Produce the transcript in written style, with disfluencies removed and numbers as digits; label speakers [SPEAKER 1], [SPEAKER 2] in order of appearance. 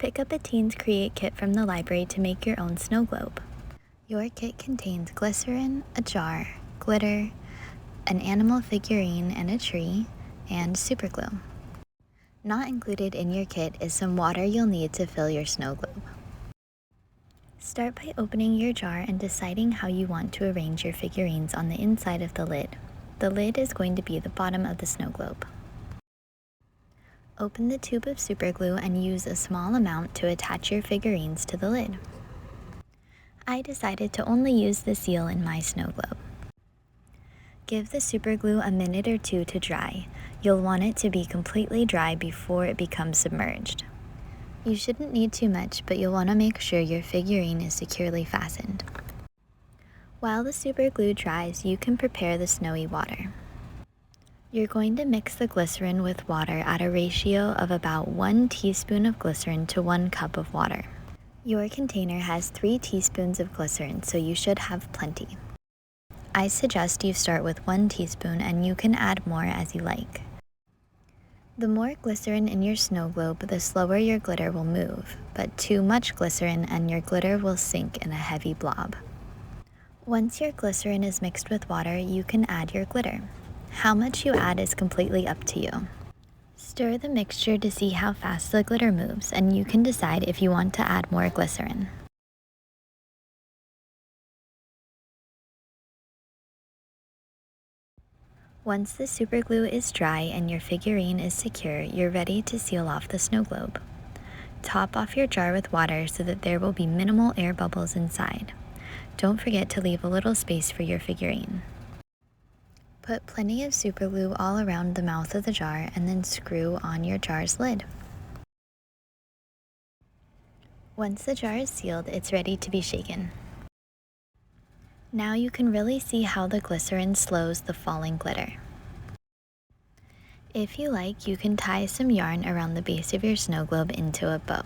[SPEAKER 1] Pick up a Teens Create kit from the library to make your own snow globe. Your kit contains glycerin, a jar, glitter, an animal figurine and a tree, and superglue. Not included in your kit is some water you'll need to fill your snow globe. Start by opening your jar and deciding how you want to arrange your figurines on the inside of the lid. The lid is going to be the bottom of the snow globe. Open the tube of superglue and use a small amount to attach your figurines to the lid. I decided to only use the seal in my snow globe. Give the superglue a minute or two to dry. You'll want it to be completely dry before it becomes submerged. You shouldn't need too much, but you'll want to make sure your figurine is securely fastened. While the superglue dries, you can prepare the snowy water. You're going to mix the glycerin with water at a ratio of about 1 teaspoon of glycerin to 1 cup of water. Your container has 3 teaspoons of glycerin, so you should have plenty. I suggest you start with 1 teaspoon and you can add more as you like. The more glycerin in your snow globe, the slower your glitter will move, but too much glycerin and your glitter will sink in a heavy blob. Once your glycerin is mixed with water, you can add your glitter. How much you add is completely up to you. Stir the mixture to see how fast the glitter moves, and you can decide if you want to add more glycerin. Once the superglue is dry and your figurine is secure, you're ready to seal off the snow globe. Top off your jar with water so that there will be minimal air bubbles inside. Don't forget to leave a little space for your figurine. Put plenty of superglue all around the mouth of the jar and then screw on your jar's lid. Once the jar is sealed, it's ready to be shaken. Now you can really see how the glycerin slows the falling glitter. If you like, you can tie some yarn around the base of your snow globe into a bow.